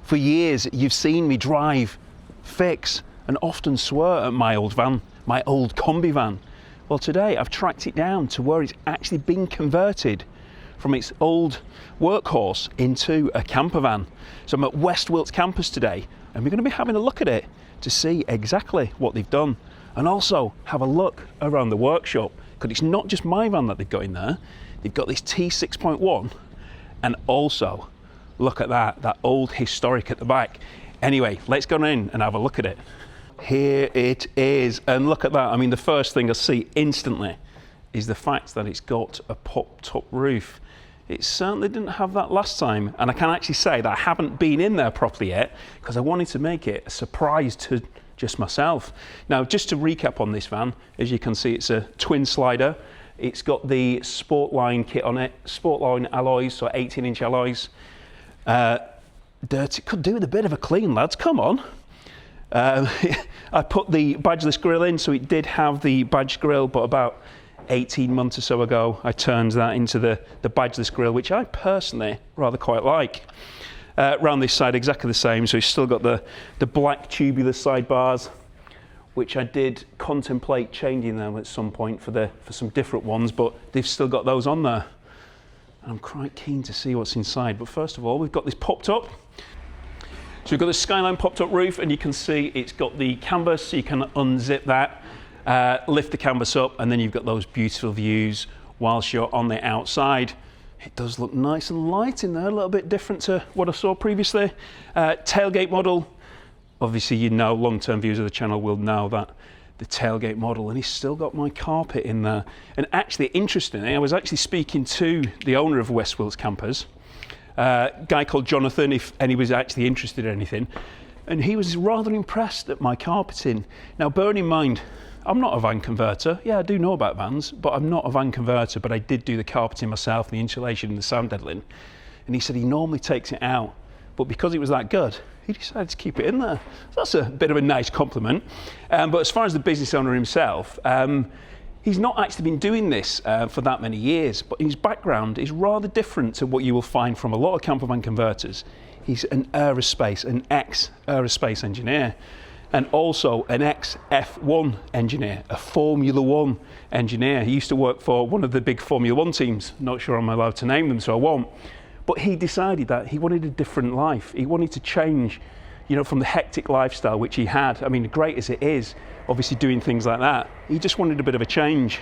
For years, you've seen me drive, fix, and often swear at my old van, my old Kombi van. Well, today I've tracked it down to where it's actually been converted from its old workhorse into a camper van. So I'm at West Wilts Campers today, and we're going to be having a look at it to see exactly what they've done, and also have a look around the workshop, because it's not just my van that they've got in there. They've got this T6.1, and also look at that old historic at the back. Anyway, let's go in and have a look at it. Here it is, and look at that. I mean, the first thing I see instantly is the fact that it's got a pop-top roof. It certainly didn't have that last time, and I can actually say that I haven't been in there properly yet because I wanted to make it a surprise to just myself. Now, just to recap on this van, as you can see, it's a twin slider. It's got the Sportline kit on it, Sportline alloys, so 18-inch alloys. Dirty, could do with a bit of a clean, lads, come on. I put the badgeless grille in, so it did have the badge grille, but about 18 months or so ago, I turned that into the badgeless grille, which I personally rather quite like. Around this side, exactly the same, so it's still got the black tubular sidebars, which I did contemplate changing them at some point for some different ones, but they've still got those on there. I'm quite keen to see what's inside, but first of all, we've got this popped up. So we've got the Skyline popped up roof, and you can see it's got the canvas, so you can unzip that, lift the canvas up, and then you've got those beautiful views whilst you're on the outside. It does look nice and light in there, a little bit different to what I saw previously. Tailgate model, obviously you know, long-term viewers of the channel will know that the tailgate model, and he's still got my carpet in there. And actually, interestingly, I was actually speaking to the owner of West Wilts Campers, a guy called Jonathan, if any was actually interested in anything, and he was rather impressed at my carpeting. Now, bearing in mind, I'm not a van converter. Yeah, I do know about vans, but I'm not a van converter, but I did do the carpeting myself, the insulation and the sound deadeling. And he said he normally takes it out, but because it was that good, he decided to keep it in there. So that's a bit of a nice compliment. But as far as the business owner himself, he's not actually been doing this for that many years, but his background is rather different to what you will find from a lot of campervan converters. He's an ex-aerospace engineer, and also an ex-F1 engineer, a Formula One engineer. He used to work for one of the big Formula One teams. Not sure I'm allowed to name them, so I won't. But he decided that he wanted a different life. He wanted to change, you know, from the hectic lifestyle which he had. I mean, great as it is, obviously doing things like that, he just wanted a bit of a change.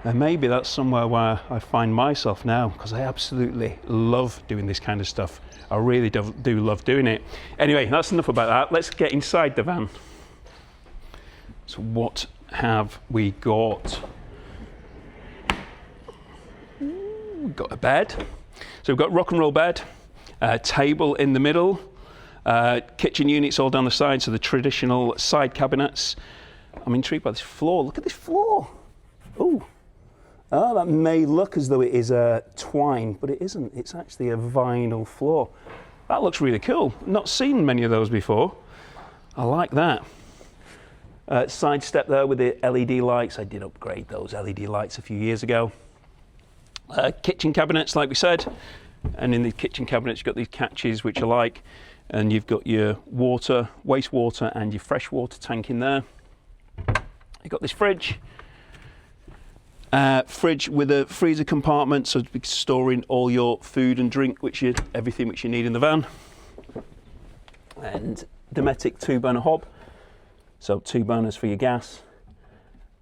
And maybe that's somewhere where I find myself now, because I absolutely love doing this kind of stuff. I really do love doing it. Anyway, that's enough about that. Let's get inside the van. So what have we got? We've got a bed. So we've got rock and roll bed, table in the middle, kitchen units all down the side, so the traditional side cabinets. I'm intrigued by this floor. Look at this floor. Ooh. Oh, that may look as though it is twine, but it isn't. It's actually a vinyl floor. That looks really cool. Not seen many of those before. I like that. Side step there with the LED lights. I did upgrade those LED lights a few years ago. Kitchen cabinets, like we said, and in the kitchen cabinets you've got these catches which I like, and you've got your water, wastewater, and your freshwater tank in there. You've got this fridge with a freezer compartment, so to be storing all your food and drink, everything which you need in the van, and Dometic 2-burner hob, so 2 burners for your gas,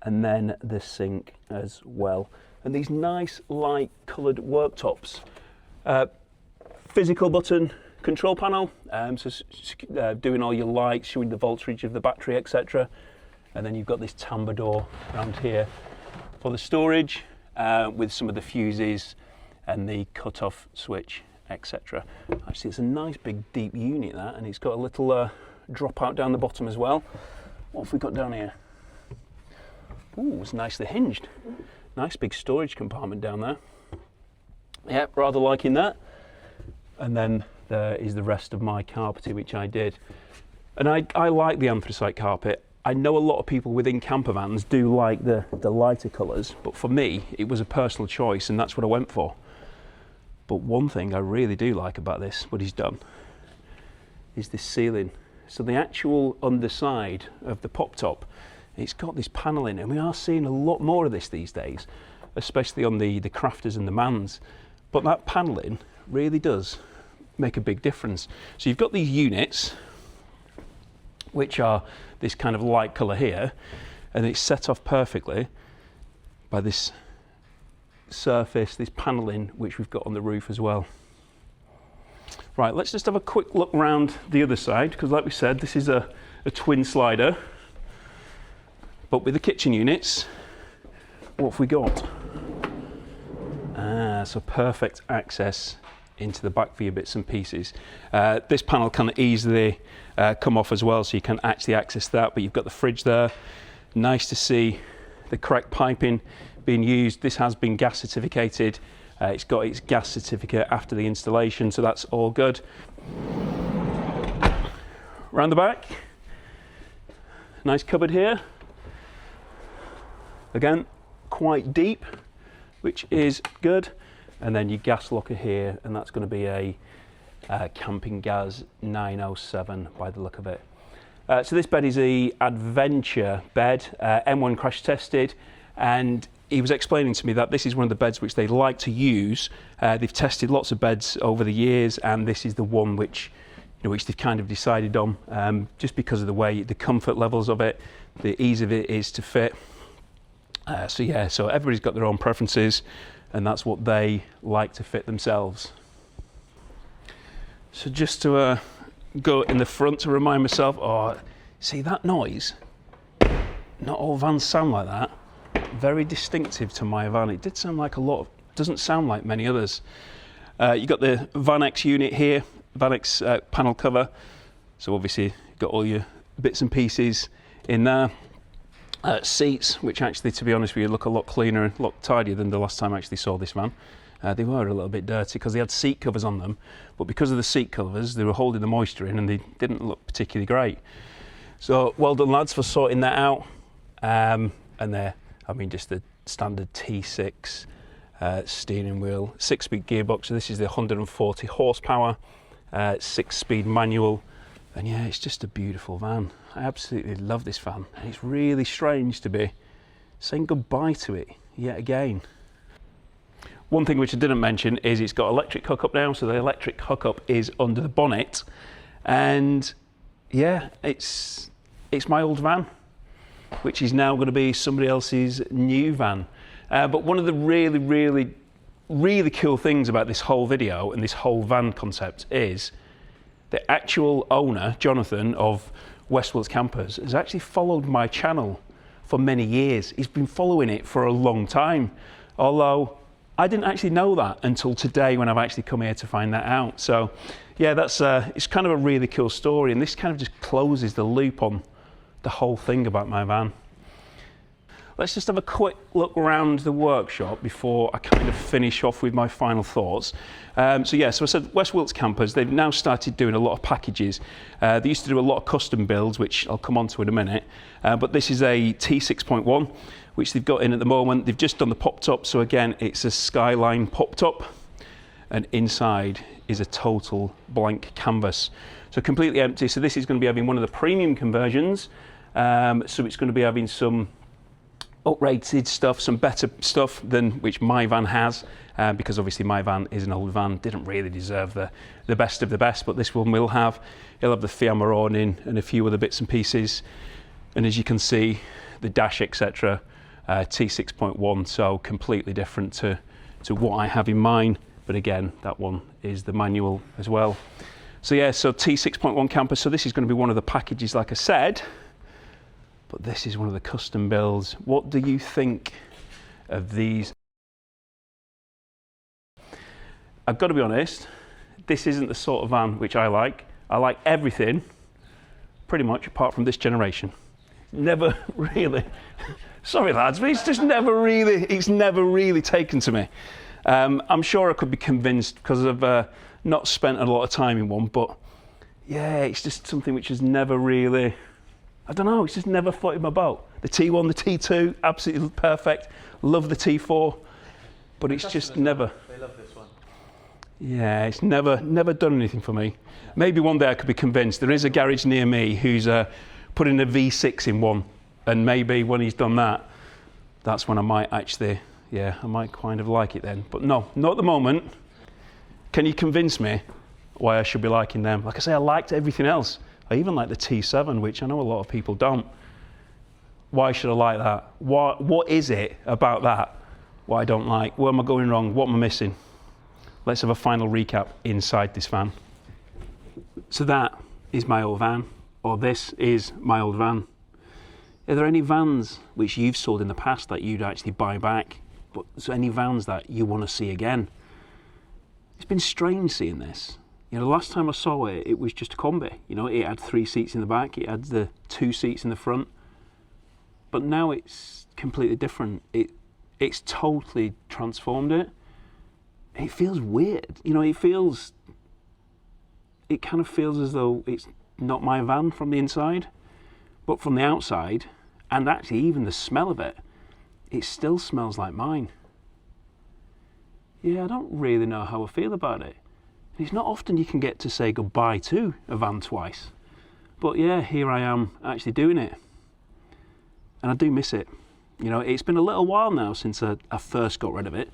and then the sink as well. And these nice light coloured worktops. Physical button control panel, so doing all your lights, showing the voltage of the battery, etc. And then you've got this tambour door around here for the storage, with some of the fuses and the cut-off switch, etc. Actually, it's a nice big deep unit, that, and it's got a little drop out down the bottom as well. What have we got down here? Ooh, it's nicely hinged. Nice big storage compartment down there. Yep, rather liking that. And then there is the rest of my carpeting, which I did. And I like the anthracite carpet. I know a lot of people within campervans do like the lighter colours, but for me, it was a personal choice, and that's what I went for. But one thing I really do like about this, what he's done, is this ceiling. So the actual underside of the pop top, it's got this paneling, and we are seeing a lot more of this these days, especially on the crafters and the mans. But that paneling really does make a big difference. So you've got these units, which are this kind of light colour here, and it's set off perfectly by this surface, this paneling, which we've got on the roof as well. Right, let's just have a quick look around the other side, because like we said, this is a twin slider, but with the kitchen units, what have we got? So perfect access into the back for your bits and pieces. This panel can easily come off as well, so you can actually access that, but you've got the fridge there. Nice to see the correct piping being used. This has been gas certificated. It's got its gas certificate after the installation, so that's all good. Round the back, nice cupboard here. Again, quite deep, which is good. And then your gas locker here, and that's going to be a Camping Gas 907 by the look of it. So this bed is a adventure bed, M1 crash tested, and he was explaining to me that this is one of the beds which they like to use. They've tested lots of beds over the years, and this is the one which, which they've kind of decided on, just because of the way, the comfort levels of it, the ease of it is to fit. So yeah, so everybody's got their own preferences, and that's what they like to fit themselves. So just to go in the front to remind myself, see that noise? Not all vans sound like that. Very distinctive to my van. It did sound like a lot, doesn't sound like many others. You got the VanX unit here, VanX panel cover. So obviously you've got all your bits and pieces in there. Seats, which actually, to be honest with you, look a lot cleaner and a lot tidier than the last time I actually saw this van. They were a little bit dirty because they had seat covers on them, but because of the seat covers, they were holding the moisture in and they didn't look particularly great. So well done, lads, for sorting that out. And there, I mean, just the standard T6 steering wheel, 6-speed gearbox. So this is the 140 horsepower, 6-speed manual. And yeah, it's just a beautiful van. I absolutely love this van. And it's really strange to be saying goodbye to it yet again. One thing which I didn't mention is it's got electric hookup now. So the electric hookup is under the bonnet. And yeah, it's my old van, which is now going to be somebody else's new van. But one of the really cool things about this whole video and this whole van concept is the actual owner, Jonathan, of West Wilts Campers, has actually followed my channel for many years. He's been following it for a long time, although I didn't actually know that until today when I've actually come here to find that out. So yeah, that's it's kind of a really cool story, and this kind of just closes the loop on the whole thing about my van. Let's just have a quick look around the workshop before I kind of finish off with my final thoughts. So I said West Wilts Campers, they've now started doing a lot of packages. They used to do a lot of custom builds, which I'll come on to in a minute. But this is a T6.1, which they've got in at the moment. They've just done the pop top. So again, it's a Skyline pop top, and inside is a total blank canvas. So completely empty. So this is going to be having one of the premium conversions. So it's going to be having some uprated stuff, some better stuff than which my van has, because obviously my van is an old van, didn't really deserve the best of the best, but this one will have. It'll have the Fiamma awning and a few other bits and pieces, and as you can see, the dash, etc. T6.1, so completely different to what I have in mind, but again, that one is the manual as well. So yeah, so T6.1 camper, so this is going to be one of the packages, like I said, but this is one of the custom builds. What do you think of these? I've got to be honest, this isn't the sort of van which I like. I like everything, pretty much, apart from this generation. Never really, sorry lads, but it's just never really taken to me. I'm sure I could be convinced because I've not spent a lot of time in one, but yeah, it's just something which has never really, I don't know, it's just never floated my boat. The T1, the T2, absolutely perfect. Love the T4, but it's just never. They love this one. Yeah, it's never done anything for me. Maybe one day I could be convinced. There is a garage near me who's putting a V6 in one, and maybe when he's done that, that's when I might actually, yeah, I might kind of like it then. But no, not at the moment. Can you convince me why I should be liking them? Like I say, I liked everything else. I even like the T7, which I know a lot of people don't. Why should I like that? What is it about that what I don't like? Where am I going wrong? What am I missing? Let's have a final recap inside this van. So that is my old van, or this is my old van. Are there any vans which you've sold in the past that you'd actually buy back? But so any vans that you want to see again? It's been strange seeing this. You know, the last time I saw it, it was just a Kombi. You know, it had 3 seats in the back, it had the 2 seats in the front. But now it's completely different. It's totally transformed it. It feels weird. You know, it kind of feels as though it's not my van from the inside, but from the outside, and actually even the smell of it, it still smells like mine. Yeah, I don't really know how I feel about it. It's not often you can get to say goodbye to a van twice. But yeah, here I am actually doing it. And I do miss it. You know, it's been a little while now since I first got rid of it,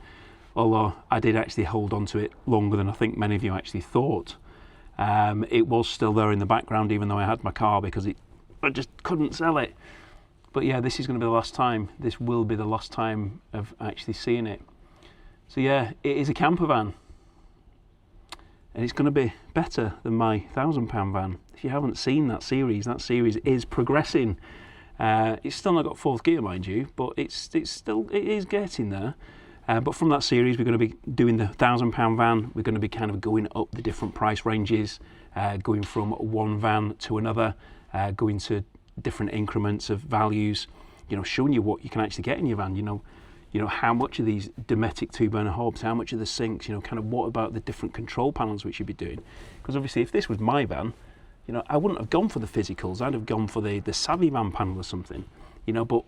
although I did actually hold on to it longer than I think many of you actually thought. It was still there in the background even though I had my car, because I just couldn't sell it. But yeah, this is going to be the last time. This will be the last time of actually seeing it. So yeah, it is a camper van. And it's going to be better than my £1,000 van. If you haven't seen that series is progressing. It's still not got 4th gear, mind you, but it is getting there. But from that series, we're going to be doing the £1,000 van. We're going to be kind of going up the different price ranges, going from one van to another, going to different increments of values. You know, showing you what you can actually get in your van. You know how much of these Dometic 2-burner hobs, how much of the sinks. You know, kind of what about the different control panels which you'd be doing? Because obviously, if this was my van, you know, I wouldn't have gone for the physicals. I'd have gone for the Savvy Van panel or something. You know, but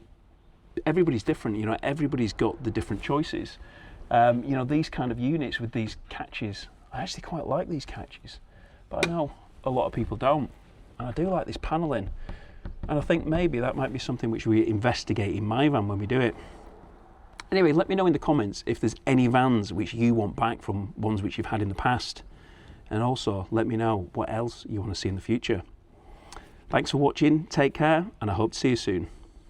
everybody's different. You know, everybody's got the different choices. You know, these kind of units with these catches, I actually quite like these catches, but I know a lot of people don't. And I do like this panelling, and I think maybe that might be something which we investigate in my van when we do it. Anyway, let me know in the comments if there's any vans which you want back from ones which you've had in the past, and also let me know what else you want to see in the future. Thanks for watching, take care, and I hope to see you soon.